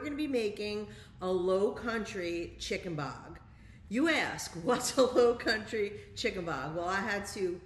going to be making a Lowcountry chicken bog. You ask, what's a Lowcountry chicken bog? Well, I had to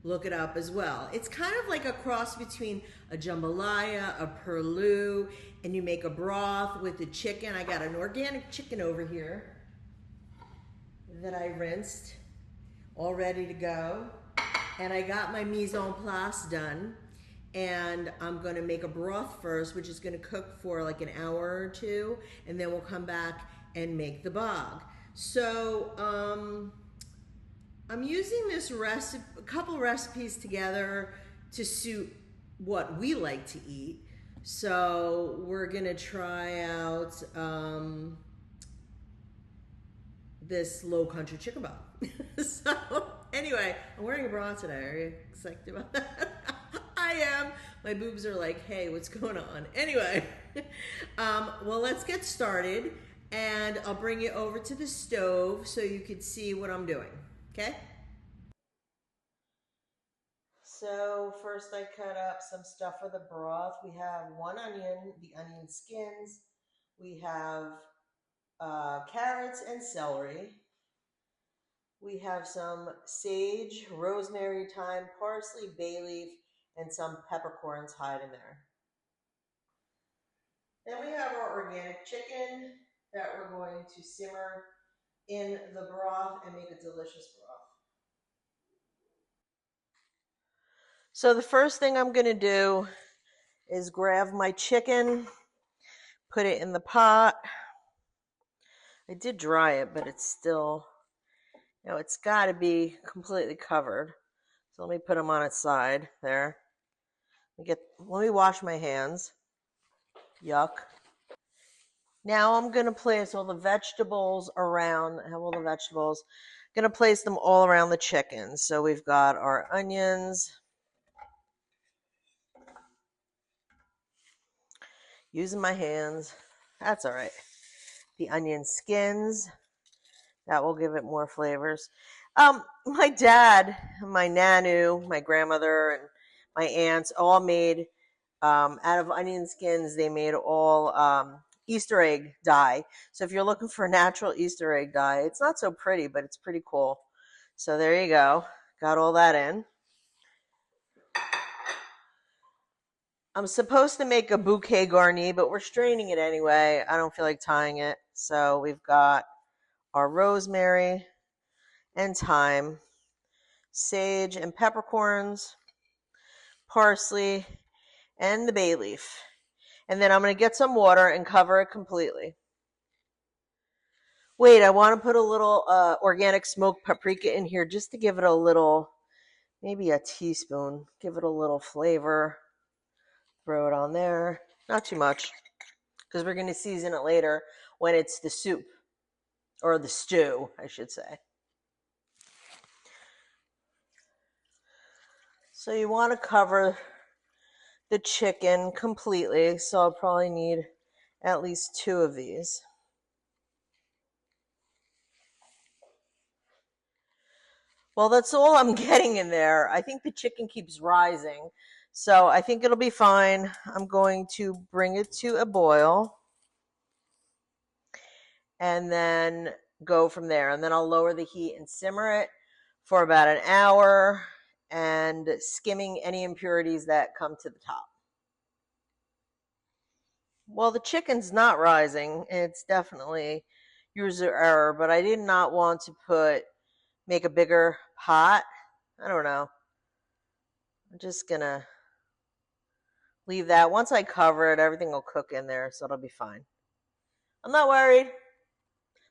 look it up as well. It's kind of like a cross between a jambalaya, a perloo, and you make a broth with the chicken. I got an organic chicken over here that I rinsed, all ready to go. And I got my mise en place done. And I'm gonna make a broth first, which is gonna cook for like an hour or two, and then we'll come back and make the bog. So I'm using this recipe, a couple recipes together to suit what we like to eat. So we're gonna try out this Lowcountry chicken bog. So anyway, I'm wearing a bra today. Are you excited about that? I am. My boobs are like, hey, what's going on? Anyway, well, let's get started, and I'll bring you over to the stove so you can see what I'm doing, okay? So first I cut up some stuff for the broth. We have 1 onion, the onion skins. We have carrots and celery. We have some sage, rosemary, thyme, parsley, bay leaf, and some peppercorns hiding there. Then we have our organic chicken that we're going to simmer in the broth and make a delicious broth. So the first thing I'm going to do is grab my chicken, put it in the pot. I did dry it, but it's still, it's got to be completely covered. So let me put them on its side there. Let me wash my hands. Yuck. Now I'm going to place all the vegetables around. I have all the vegetables. I'm going to place them all around the chicken. So we've got our onions. Using my hands. That's all right. The onion skins. That will give it more flavors. My dad, my nanu, my grandmother, and my aunts all made, out of onion skins, they made all Easter egg dye. So if you're looking for a natural Easter egg dye, it's not so pretty, but it's pretty cool. So there you go. Got all that in. I'm supposed to make a bouquet garni, but we're straining it anyway. I don't feel like tying it. So we've got our rosemary and thyme, sage and peppercorns, parsley, and the bay leaf. And then I'm going to get some water and cover it completely. Wait, I want to put a little organic smoked paprika in here just to give it a little, maybe a teaspoon, give it a little flavor. Throw it on there. Not too much, because we're going to season it later when it's the soup, or the stew, I should say. So you want to cover the chicken completely, so I'll probably need at least 2 of these. Well, that's all I'm getting in there. I think the chicken keeps rising, so I think it'll be fine. I'm going to bring it to a boil and then go from there. And then I'll lower the heat and simmer it for about an hour, and skimming any impurities that come to the top. Well, the chicken's not rising. It's definitely user error, but I did not want to make a bigger pot. I don't know. I'm just gonna leave that. Once I cover it, everything will cook in there, so it'll be fine. I'm not worried.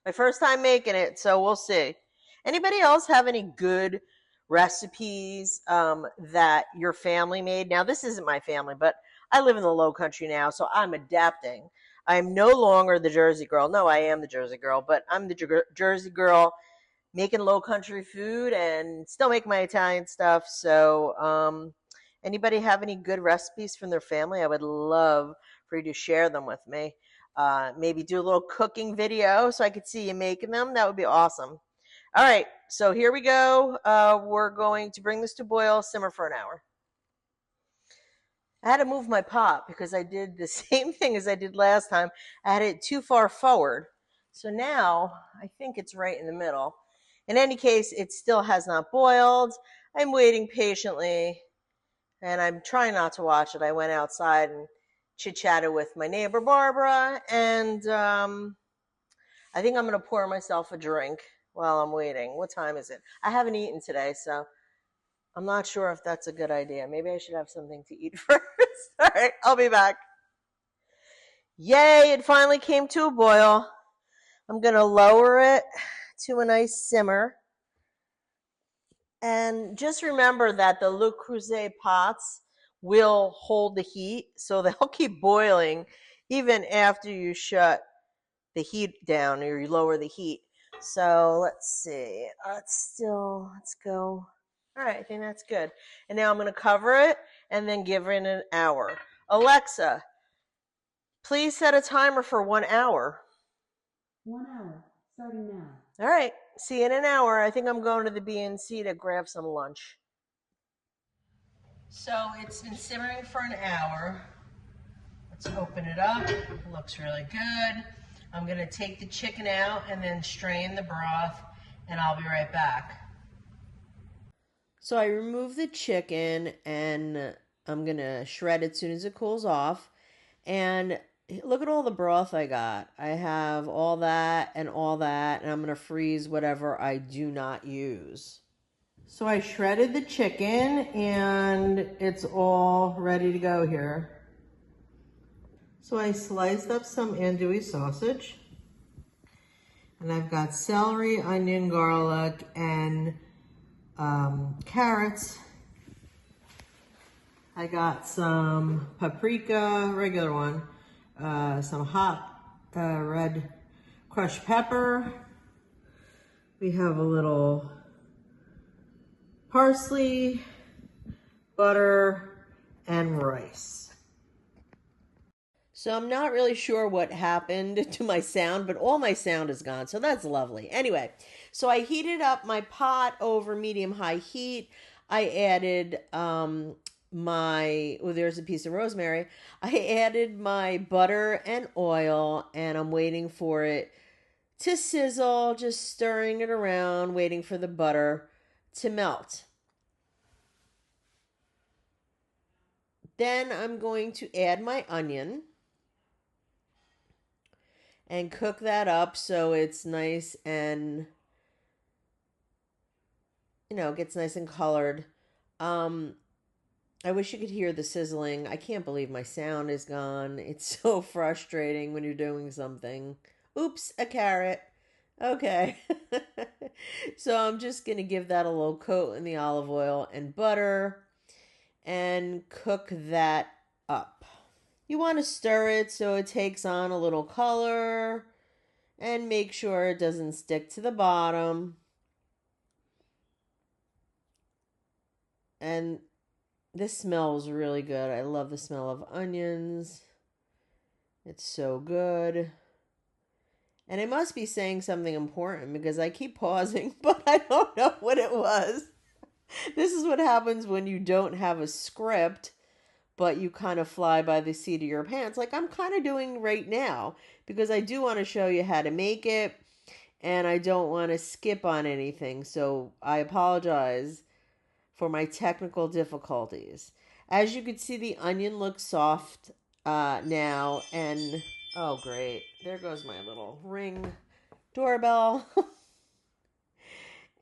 My first time making it, so we'll see. Anybody else have any good recipes that your family made? Now, this isn't my family, but I live in the Lowcountry now, so I'm adapting. I'm no longer the Jersey girl. No, I am the Jersey girl, but I'm the Jersey girl making Lowcountry food and still make my Italian stuff. So anybody have any good recipes from their family? I would love for you to share them with me. Maybe do a little cooking video so I could see you making them. That would be awesome. All right, so here we go. We're going to bring this to boil, simmer for an hour. I had to move my pot because I did the same thing as I did last time. I had it too far forward. So now I think it's right in the middle. In any case, it still has not boiled. I'm waiting patiently and I'm trying not to watch it. I went outside and chit chatted with my neighbor Barbara, and I think I'm going to pour myself a drink while I'm waiting. What time is it? I haven't eaten today, so I'm not sure if that's a good idea. Maybe I should have something to eat first. All right, I'll be back. Yay, it finally came to a boil. I'm going to lower it to a nice simmer. And just remember that the Le Creuset pots will hold the heat, so they'll keep boiling even after you shut the heat down or you lower the heat. So let's see. Let's go. All right, I think that's good. And now I'm going to cover it and then give it an hour. Alexa, please set a timer for 1 hour. 1 hour, starting now. All right, see you in an hour. I think I'm going to the B&C to grab some lunch. So it's been simmering for an hour. Let's open it up. It looks really good. I'm going to take the chicken out and then strain the broth, and I'll be right back. So I remove the chicken and I'm going to shred it as soon as it cools off. And look at all the broth I got. I have all that, and I'm going to freeze whatever I do not use. So I shredded the chicken and it's all ready to go here. So I sliced up some andouille sausage, and I've got celery, onion, garlic, and carrots. I got some paprika, regular one, some hot red crushed pepper. We have a little parsley, butter, and rice. So I'm not really sure what happened to my sound, but all my sound is gone, so that's lovely. Anyway, so I heated up my pot over medium-high heat. I added there's a piece of rosemary. I added my butter and oil, and I'm waiting for it to sizzle, just stirring it around, waiting for the butter to melt. Then I'm going to add my onion and cook that up so it's nice and, gets nice and colored. I wish you could hear the sizzling. I can't believe my sound is gone. It's so frustrating when you're doing something. Oops, a carrot. Okay. So I'm just going to give that a little coat in the olive oil and butter and cook that up. You want to stir it so it takes on a little color and make sure it doesn't stick to the bottom. And this smells really good. I love the smell of onions. It's so good. And I must be saying something important because I keep pausing, but I don't know what it was. This is what happens when you don't have a script, but you kind of fly by the seat of your pants, like I'm kind of doing right now, because I do want to show you how to make it, and I don't want to skip on anything, so I apologize for my technical difficulties. As you can see, the onion looks soft now, and oh great, there goes my little Ring doorbell.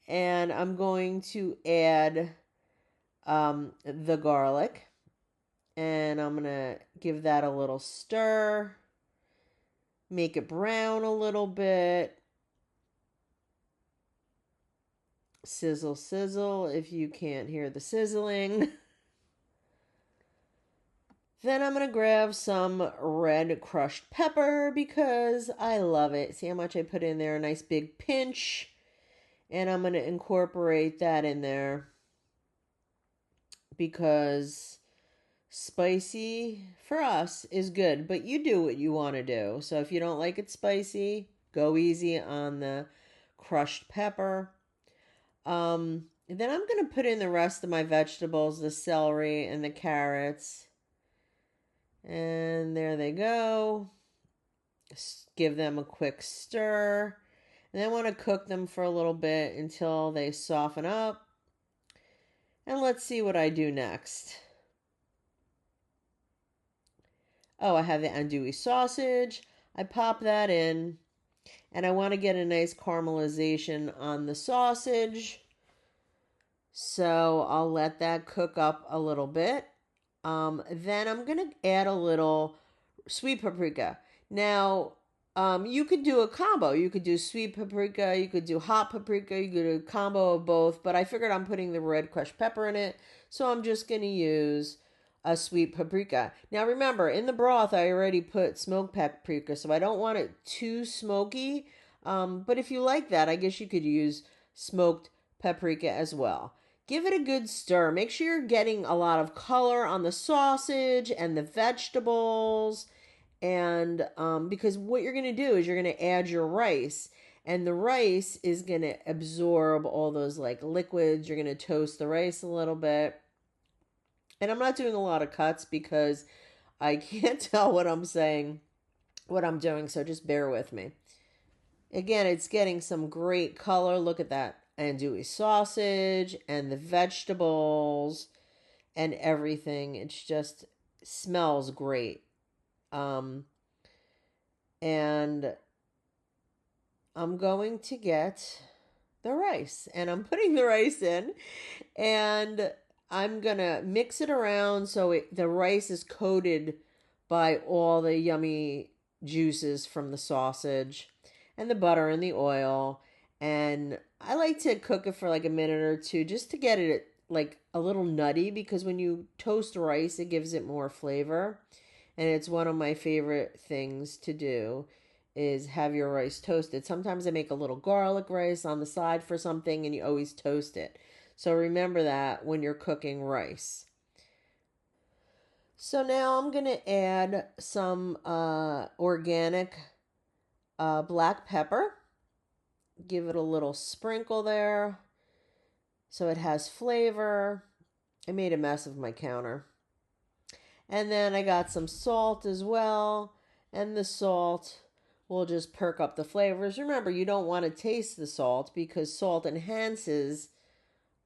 And I'm going to add the garlic. And I'm going to give that a little stir. Make it brown a little bit. Sizzle, sizzle if you can't hear the sizzling. Then I'm going to grab some red crushed pepper because I love it. See how much I put in there? A nice big pinch. And I'm going to incorporate that in there because spicy for us is good, but you do what you want to do. So if you don't like it spicy, go easy on the crushed pepper. Then I'm going to put in the rest of my vegetables, the celery and the carrots. And there they go. Give them a quick stir. And then I want to cook them for a little bit until they soften up. And let's see what I do next. Oh, I have the andouille sausage. I pop that in. And I want to get a nice caramelization on the sausage. So I'll let that cook up a little bit. Then I'm going to add a little sweet paprika. Now, you could do a combo. You could do sweet paprika, you could do hot paprika, you could do a combo of both, but I figured I'm putting the red crushed pepper in it, so I'm just going to use a sweet paprika. Now remember, in the broth, I already put smoked paprika, so I don't want it too smoky, but if you like that, I guess you could use smoked paprika as well. Give it a good stir. Make sure you're getting a lot of color on the sausage and the vegetables. And because what you're going to do is you're going to add your rice. And the rice is going to absorb all those like liquids. You're going to toast the rice a little bit. And I'm not doing a lot of cuts because I can't tell what I'm saying, what I'm doing. So just bear with me. Again, it's getting some great color. Look at that andouille sausage and the vegetables and everything. It just smells great. And I'm going to get the rice and I'm putting the rice in and I'm going to mix it around so the rice is coated by all the yummy juices from the sausage and the butter and the oil. And I like to cook it for like a minute or two just to get it like a little nutty because when you toast rice, it gives it more flavor. And it's one of my favorite things to do is have your rice toasted. Sometimes I make a little garlic rice on the side for something and you always toast it. So remember that when you're cooking rice. So now I'm going to add some organic black pepper. Give it a little sprinkle there so it has flavor. I made a mess of my counter. And then I got some salt as well. And the salt will just perk up the flavors. Remember, you don't want to taste the salt because salt enhances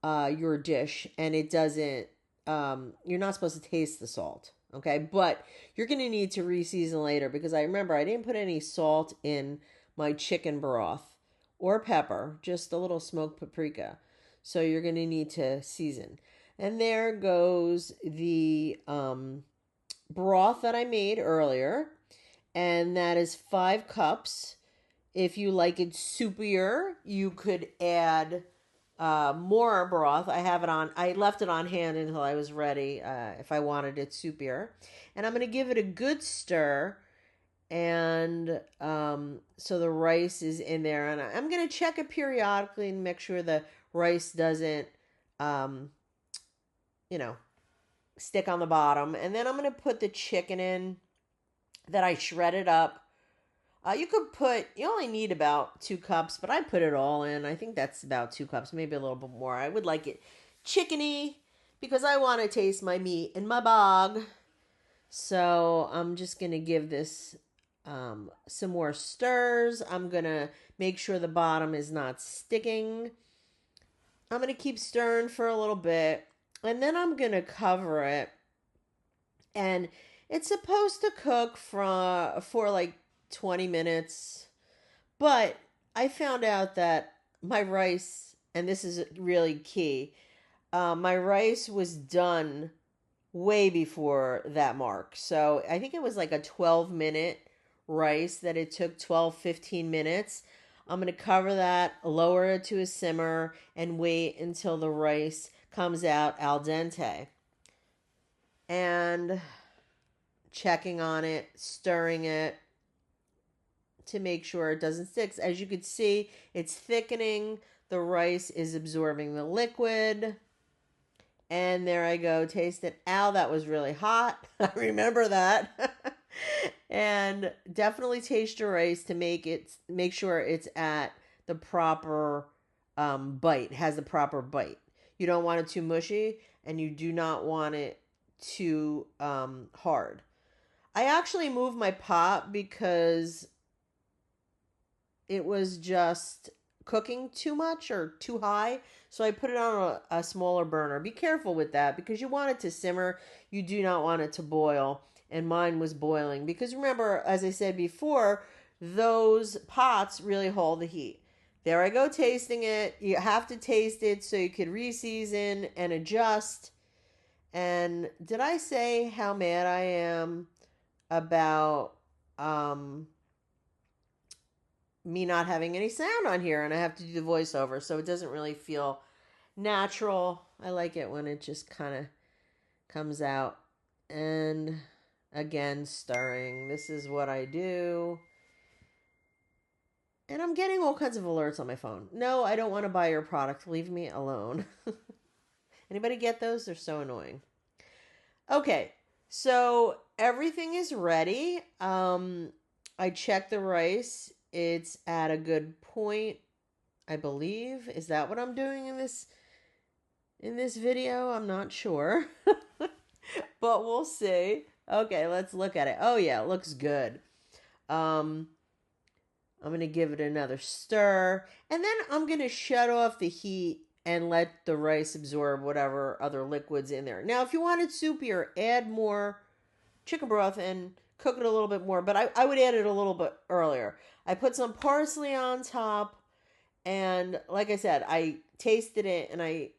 your dish and it doesn't, you're not supposed to taste the salt. Okay, but you're going to need to re-season later because I remember I didn't put any salt in my chicken broth or pepper, just a little smoked paprika. So you're going to need to season. And there goes the broth that I made earlier. And that is 5 cups. If you like it soupier, you could add more broth. I left it on hand until I was ready if I wanted it soupier. And I'm going to give it a good stir. And so the rice is in there. And I'm going to check it periodically and make sure the rice doesn't, you know, stick on the bottom. And then I'm going to put the chicken in that I shredded up. You only need about 2 cups, but I put it all in. I think that's about 2 cups, maybe a little bit more. I would like it chickeny because I want to taste my meat in my bog. So I'm just going to give this some more stirs. I'm going to make sure the bottom is not sticking. I'm going to keep stirring for a little bit. And then I'm going to cover it. And it's supposed to cook for like 20 minutes. But I found out that my rice, and this is really key, my rice was done way before that mark. So I think it was like a 12-minute rice that it took 12-15 minutes. I'm going to cover that, lower it to a simmer, and wait until the rice comes out al dente. And checking on it, stirring it to make sure it doesn't stick. As you can see, it's thickening. The rice is absorbing the liquid. And there I go, taste it. Ow, that was really hot. I remember that. And definitely taste your rice to make sure it's at the proper bite, has the proper bite. You don't want it too mushy, and you do not want it too hard. I actually moved my pot because it was just cooking too much or too high. So I put it on a smaller burner. Be careful with that because you want it to simmer. You do not want it to boil. And mine was boiling. Because remember, as I said before, those pots really hold the heat. There I go tasting it. You have to taste it so you can re-season and adjust. And did I say how mad I am about me not having any sound on here and I have to do the voiceover, so it doesn't really feel natural. I like it when it just kind of comes out. And again, stirring. This is what I do. And I'm getting all kinds of alerts on my phone. No, I don't want to buy your product. Leave me alone. Anybody get those? They're so annoying. Okay, so everything is ready. I checked the rice. It's at a good point, I believe. Is that what I'm doing in this video? I'm not sure. But we'll see. Okay, let's look at it. Oh yeah, it looks good. I'm going to give it another stir, and then I'm going to shut off the heat and let the rice absorb whatever other liquids in there. Now, if you want it soupier, add more chicken broth and cook it a little bit more, but I would add it a little bit earlier. I put some parsley on top, and like I said, I tasted it and I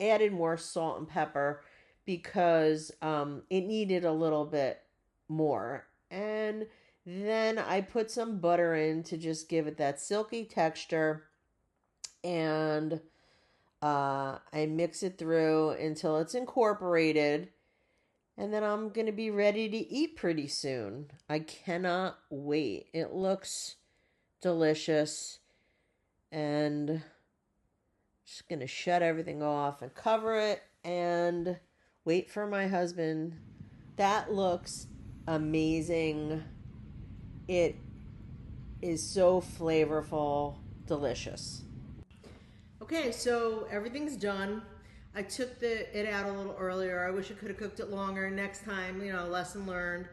added more salt and pepper because it needed a little bit more. And then I put some butter in to just give it that silky texture, and I mix it through until it's incorporated. And then I'm going to be ready to eat pretty soon. I cannot wait. It looks delicious. And just going to shut everything off and cover it and wait for my husband. That looks amazing. It is so flavorful, delicious. Okay, so everything's done. I took it out a little earlier. I wish I could have cooked it longer. Next time, lesson learned.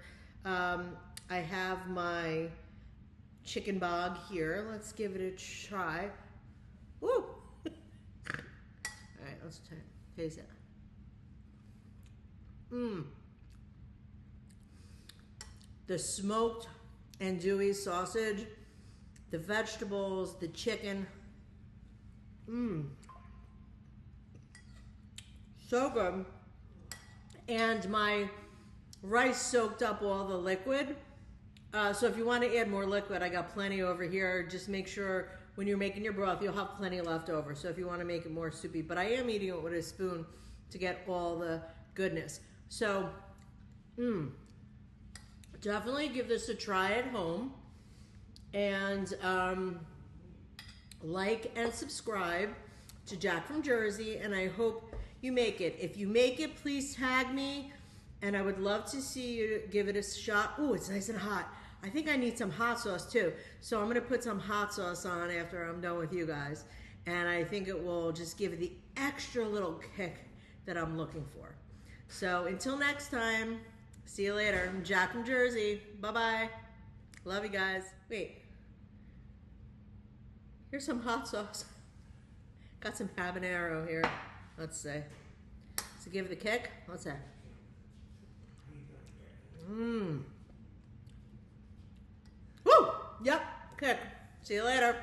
I have my chicken bog here. Let's give it a try. Woo! All right, let's taste it. The smoked andouille sausage, the vegetables, the chicken. So good. And my rice soaked up all the liquid. So if you want to add more liquid, I got plenty over here. Just make sure when you're making your broth, you'll have plenty left over. So if you want to make it more soupy, but I am eating it with a spoon to get all the goodness. So, definitely give this a try at home. And like and subscribe to Jacq from Jersey, and I hope you make it. If you make it, please tag me, and I would love to see you give it a shot. Ooh, it's nice and hot. I think I need some hot sauce too, so I'm gonna put some hot sauce on after I'm done with you guys, and I think it will just give it the extra little kick that I'm looking for. So until next time, see you later. I'm Jacq from Jersey. Bye-bye. Love you guys. Wait. Here's some hot sauce. Got some habanero here. Let's see. So give it a kick. What's that? Woo! Yep. Kick. See you later.